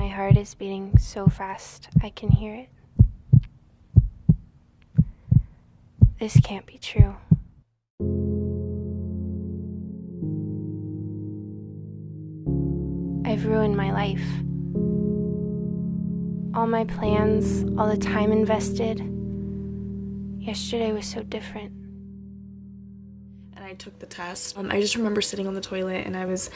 My heart is beating so fast, I can hear it. This can't be true. I've ruined my life. All my plans, all the time invested. Yesterday was so different. And I took the test. I just remember sitting on the toilet and I was,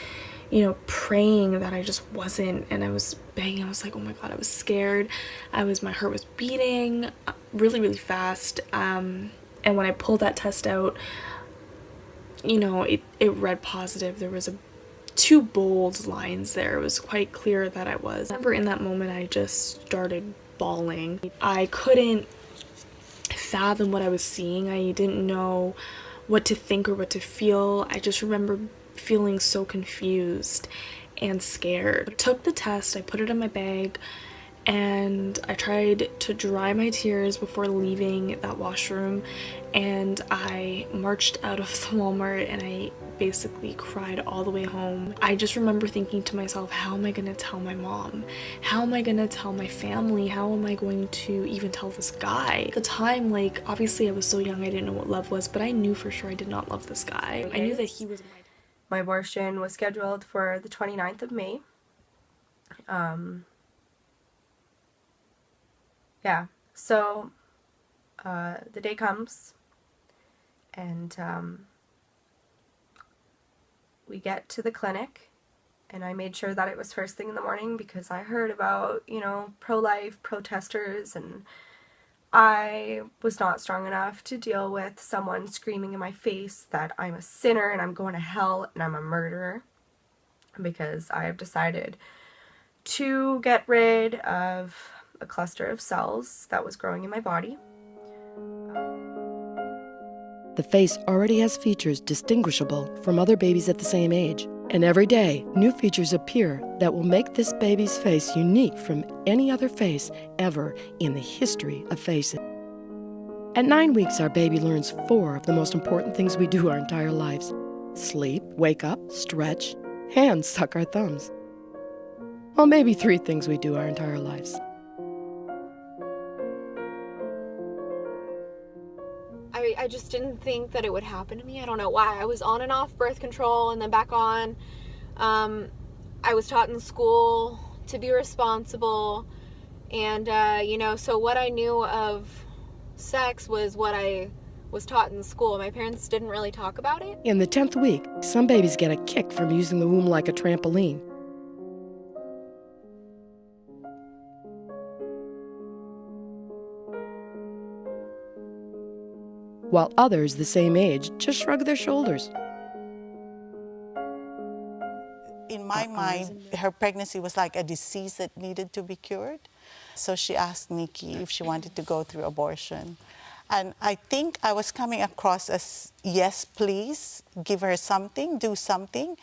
praying that I just wasn't, and I was begging. I was like, oh my God, I was scared. My heart was beating really, really fast. And when I pulled that test out, it read positive. There was two bold lines there. It was quite clear that I was. I remember in that moment I just started bawling. I couldn't fathom what I was seeing. I didn't know what to think or what to feel. I just remember feeling so confused and scared. I took the test, I put it in my bag, and I tried to dry my tears before leaving that washroom, and I marched out of the Walmart and I basically cried all the way home. I just remember thinking to myself, how am I gonna tell my mom? How am I gonna tell my family? How am I going to even tell this guy? At the time, obviously I was so young, I didn't know what love was, but I knew for sure I did not love this guy. I knew that he was my abortion was scheduled for the 29th of May. Yeah, so the day comes, and we get to the clinic, and I made sure that it was first thing in the morning because I heard about, pro-life protesters, and I was not strong enough to deal with someone screaming in my face that I'm a sinner and I'm going to hell and I'm a murderer, because I have decided to get rid of a cluster of cells that was growing in my body. The face already has features distinguishable from other babies at the same age. And every day, new features appear that will make this baby's face unique from any other face ever in the history of faces. At 9 weeks, our baby learns 4 of the most important things we do our entire lives: sleep, wake up, stretch, and suck our thumbs. Well, maybe 3 things we do our entire lives. I just didn't think that it would happen to me. I don't know why. I was on and off birth control and then back on. I was taught in school to be responsible. And, so what I knew of sex was what I was taught in school. My parents didn't really talk about it. In the 10th week, some babies get a kick from using the womb like a trampoline. While others the same age just shrug their shoulders. In my mind, her pregnancy was like a disease that needed to be cured. So she asked Nikki if she wanted to go through abortion. And I think I was coming across as, yes, please, give her something, do something,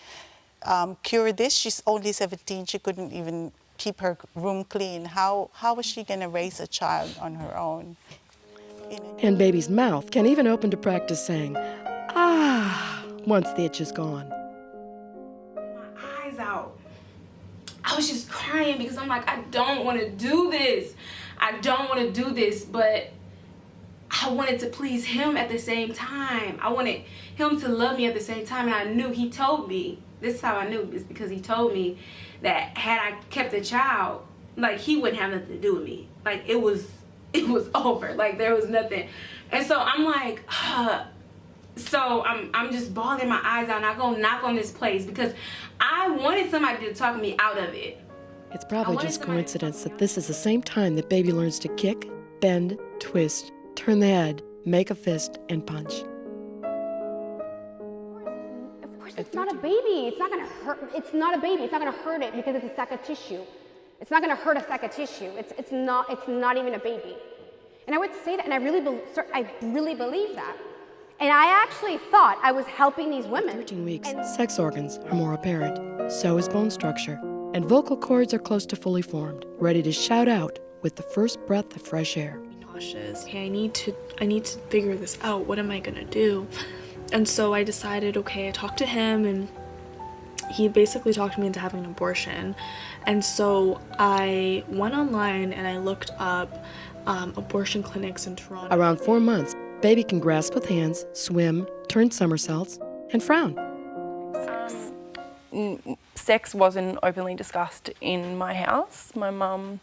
cure this. She's only 17, she couldn't even keep her room clean. How was she gonna raise a child on her own? And baby's mouth can even open to practice saying, ah, once the itch is gone. My eyes out. I was just crying because I'm like, I don't want to do this. I don't want to do this, but I wanted to please him at the same time. I wanted him to love me at the same time, and I knew he told me, this is how I knew, is because he told me that had I kept a child, he wouldn't have nothing to do with me. It was over. There was nothing. And so I'm like, so I'm just bawling my eyes out, and I go knock on this place because I wanted somebody to talk me out of it. It's probably just coincidence that this is the same time that baby learns to kick, bend, twist, turn the head, make a fist, and punch. Of course, it's not a baby. It's not going to hurt. It's not a baby. It's not going to hurt it because it's a sack of tissue. It's not going to hurt a sack of tissue. It's not even a baby. And I would say that, and I really believe that. And I actually thought I was helping these women. At 13 weeks, sex organs are more apparent. So is bone structure. And vocal cords are close to fully formed, ready to shout out with the first breath of fresh air. Nauseous. Okay, I need to figure this out. What am I gonna do? And so I decided, okay, I talked to him, and he basically talked me into having an abortion. And so I went online and I looked up abortion clinics in Toronto. Around 4 months, baby can grasp with hands, swim, turn somersaults, and frown. Sex wasn't openly discussed in my house. My mum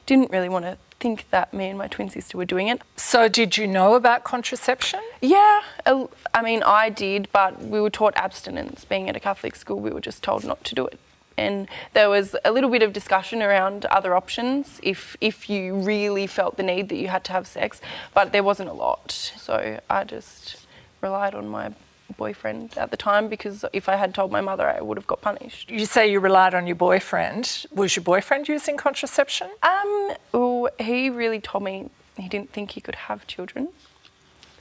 didn't really want to think that me and my twin sister were doing it. So did you know about contraception? Yeah, I mean, I did, but we were taught abstinence. Being at a Catholic school, we were just told not to do it. And there was a little bit of discussion around other options if you really felt the need that you had to have sex, but there wasn't a lot. So I just relied on my boyfriend at the time, because if I had told my mother, I would have got punished. You say you relied on your boyfriend. Was your boyfriend using contraception? Well, he really told me he didn't think he could have children.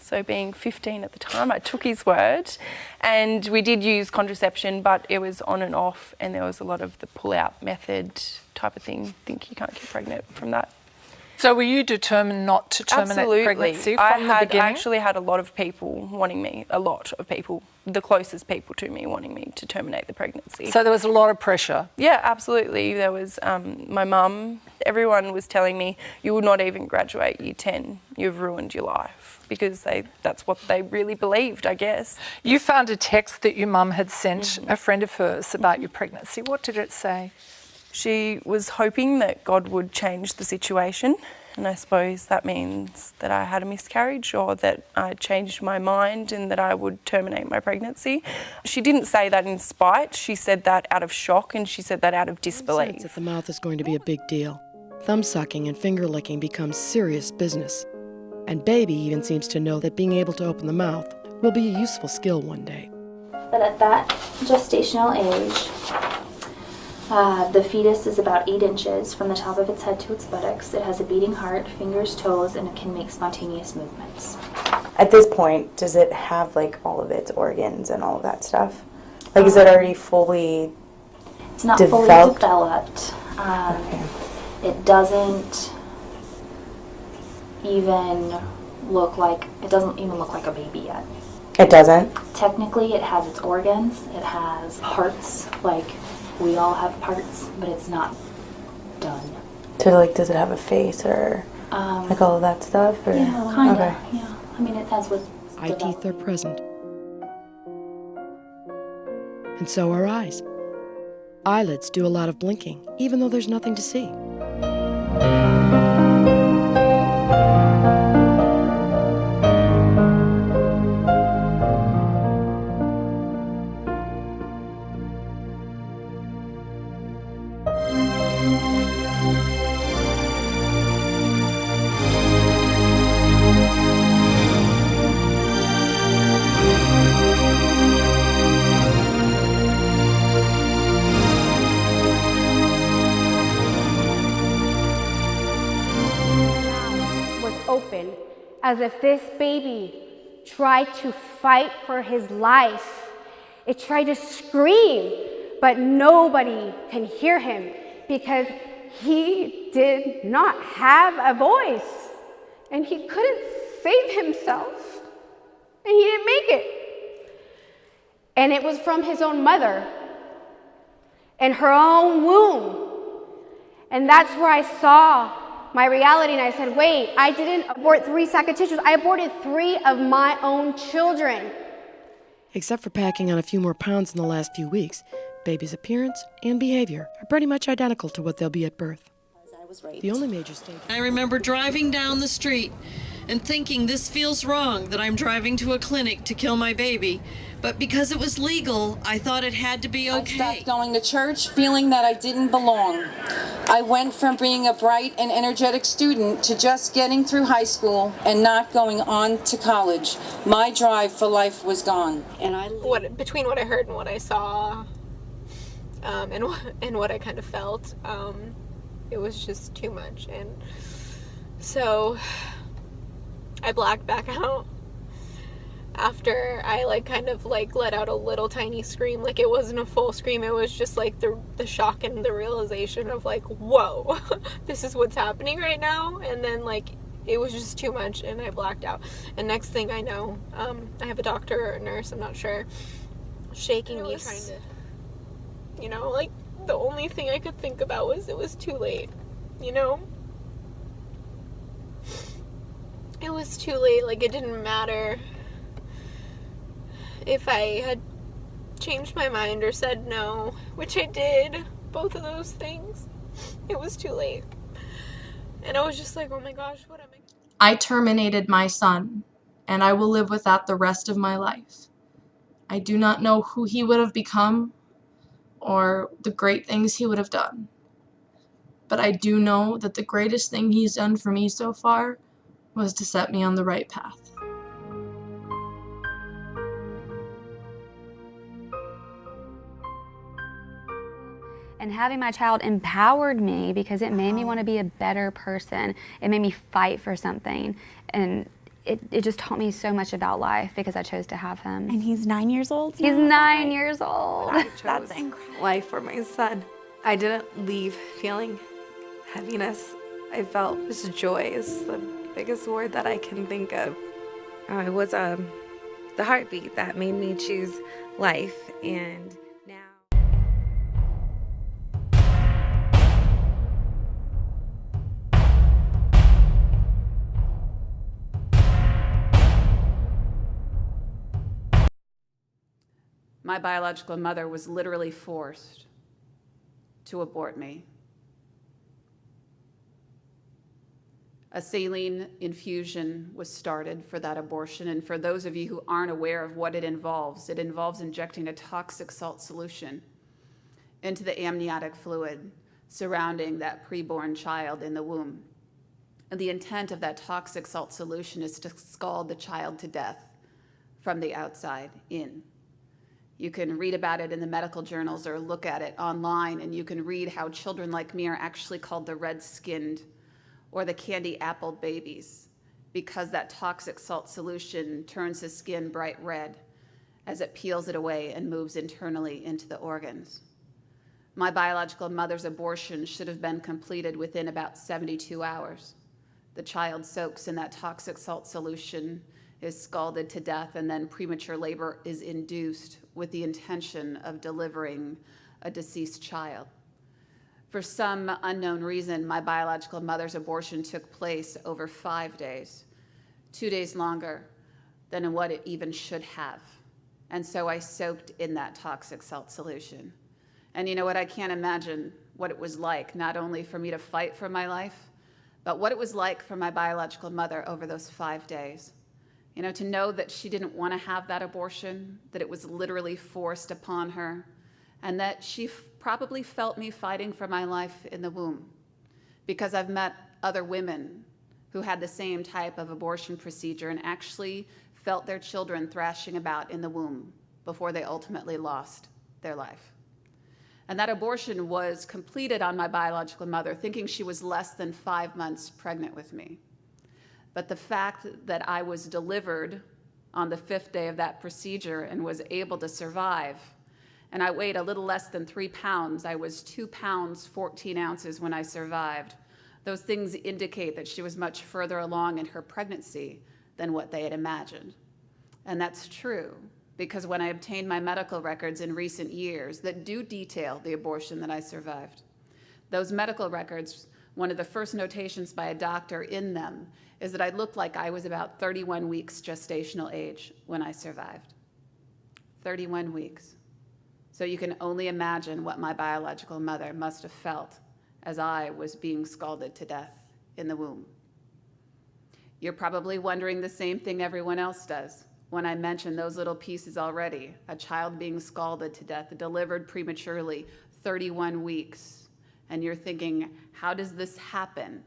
So being 15 at the time, I took his word, and we did use contraception, but it was on and off, and there was a lot of the pull-out method type of thing. Think you can't get pregnant from that. So were you determined not to terminate pregnancy from the beginning? I actually had a lot of people wanting me, the closest people to me wanting me to terminate the pregnancy. So there was a lot of pressure? Yeah, absolutely. There was my mum, everyone was telling me, you will not even graduate year 10, you've ruined your life, because that's what they really believed, I guess. You found a text that your mum had sent a friend of hers about your pregnancy. What did it say? She was hoping that God would change the situation, and I suppose that means that I had a miscarriage, or that I changed my mind and that I would terminate my pregnancy. She didn't say that in spite, she said that out of shock, and she said that out of disbelief. That the mouth is going to be a big deal. Thumb sucking and finger licking becomes serious business. And baby even seems to know that being able to open the mouth will be a useful skill one day. But at that gestational age, the fetus is about 8 inches from the top of its head to its buttocks. It has a beating heart, fingers, toes, and it can make spontaneous movements. At this point, does it have like all of its organs and all of that stuff? Like, is it already fully It's not developed? fully developed. Okay. It doesn't even look like a baby yet. It doesn't? Technically, it has its organs. It has parts, like we all have parts, but it's not done. So, like, does it have a face or like all of that stuff? Or? Yeah, kind of. Okay. Yeah. I mean, it has with Eye teeth are present. And so are eyes. Eyelids do a lot of blinking, even though there's nothing to see. Open, as if this baby tried to fight for his life. It tried to scream, but nobody can hear him because he did not have a voice and he couldn't save himself and he didn't make it. And it was from his own mother in her own womb. And that's where I saw my reality, and I said, wait, I didn't abort 3 sack of tissues. I aborted 3 of my own children. Except for packing on a few more pounds in the last few weeks, baby's appearance and behavior are pretty much identical to what they'll be at birth. The only major stage. I remember driving down the street and thinking, this feels wrong that I'm driving to a clinic to kill my baby. But because it was legal, I thought it had to be okay. I stopped going to church feeling that I didn't belong. I went from being a bright and energetic student to just getting through high school and not going on to college. My drive for life was gone. And between what I heard and what I saw, and what I kind of felt, it was just too much. And so I blacked back out after I kind of let out a little tiny scream. Like, it wasn't a full scream, it was just like the shock and the realization of whoa, this is what's happening right now. And then it was just too much and I blacked out. And next thing I know, I have a doctor or a nurse, I'm not sure, shaking me, trying to You know, like, the only thing I could think about was it was too late, you know? It was too late. Like, it didn't matter if I had changed my mind or said no, which I did, both of those things. It was too late. And I was just like, oh my gosh, what am I? I terminated my son, and I will live with that the rest of my life. I do not know who he would have become or the great things he would have done. But I do know that the greatest thing he's done for me so far was to set me on the right path. And having my child empowered me because it made me want to be a better person. It made me fight for something. And it just taught me so much about life because I chose to have him. And he's 9 years old now? He's 9 years old. That's incredible. Life for my son. I didn't leave feeling heaviness. I felt just joy is the biggest word that I can think of. It was the heartbeat that made me choose life, and my biological mother was literally forced to abort me. A saline infusion was started for that abortion, and for those of you who aren't aware of what it involves injecting a toxic salt solution into the amniotic fluid surrounding that preborn child in the womb. And the intent of that toxic salt solution is to scald the child to death from the outside in. You can read about it in the medical journals or look at it online, and you can read how children like me are actually called the red-skinned or the candy-apple babies because that toxic salt solution turns the skin bright red as it peels it away and moves internally into the organs. My biological mother's abortion should have been completed within about 72 hours. The child soaks in that toxic salt solution, is scalded to death, and then premature labor is induced with the intention of delivering a deceased child. For some unknown reason, my biological mother's abortion took place over 5 days, 2 days longer than what it even should have. And so I soaked in that toxic salt solution. And you know what? I can't imagine what it was like, not only for me to fight for my life, but what it was like for my biological mother over those 5 days. You know, to know that she didn't want to have that abortion, that it was literally forced upon her, and that she probably felt me fighting for my life in the womb, because I've met other women who had the same type of abortion procedure and actually felt their children thrashing about in the womb before they ultimately lost their life. And that abortion was completed on my biological mother, thinking she was less than 5 months pregnant with me. But the fact that I was delivered on the 5th day of that procedure and was able to survive, and I weighed a little less than 3 pounds. I was 2 pounds, 14 ounces when I survived. Those things indicate that she was much further along in her pregnancy than what they had imagined. And that's true, because when I obtained my medical records in recent years that do detail the abortion that I survived, those medical records, one of the first notations by a doctor in them is that I looked like I was about 31 weeks gestational age when I survived. 31 weeks. So you can only imagine what my biological mother must have felt as I was being scalded to death in the womb. You're probably wondering the same thing everyone else does when I mention those little pieces already. A child being scalded to death, delivered prematurely, 31 weeks. And you're thinking, how does this happen?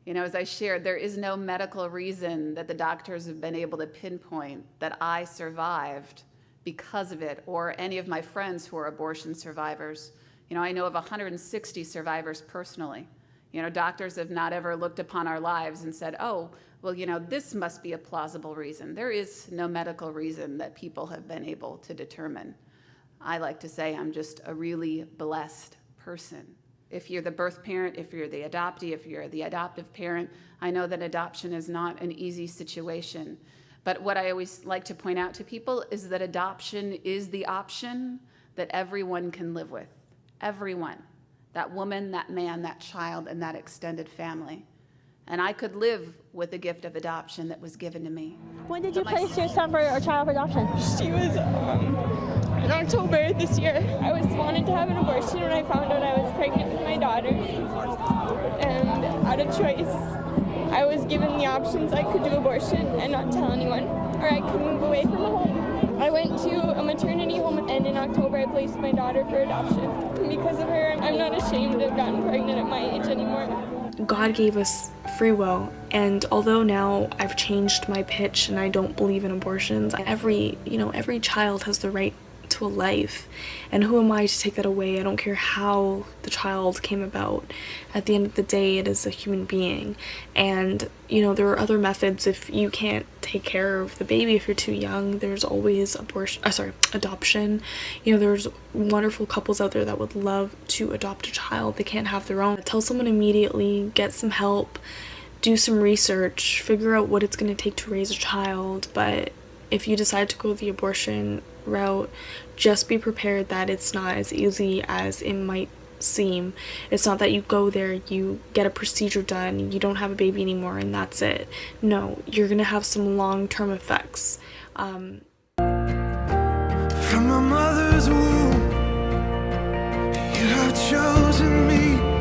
You know, as I shared, there is no medical reason that the doctors have been able to pinpoint that I survived because of it, or any of my friends who are abortion survivors. You know, I know of 160 survivors personally. You know, doctors have not ever looked upon our lives and said, oh, well, you know, this must be a plausible reason. There is no medical reason that people have been able to determine. I like to say I'm just a really blessed person. If you're the birth parent, if you're the adoptee, if you're the adoptive parent, I know that adoption is not an easy situation. But what I always like to point out to people is that adoption is the option that everyone can live with. Everyone. That woman, that man, that child, and that extended family. And I could live with the gift of adoption that was given to me. When did you place your son for a child for adoption? She was in October this year. I was wanting to have an abortion when I found out I was pregnant with my daughter. And out of choice, I was given the options. I could do abortion and not tell anyone, or I could move away from the home. I went to a maternity home, and in October I placed my daughter for adoption. And because of her, I'm not ashamed to have gotten pregnant at my age anymore. God gave us free will, and although now I've changed my pitch and I don't believe in abortions, every child has the right to a life, and who am I to take that away? I don't care how the child came about. At the end of the day, it is a human being, and there are other methods. If you can't take care of the baby if you're too young, there's always adoption. There's wonderful couples out there that would love to adopt a child. They can't have their own. Tell someone immediately, get some help, do some research, figure out what it's going to take to raise a child. But if you decide to go the abortion route, just be prepared that it's not as easy as it might seem. It's not that you go there, you get a procedure done, you don't have a baby anymore, and that's it. No, you're gonna have some long-term effects. From my mother's womb, you have chosen me.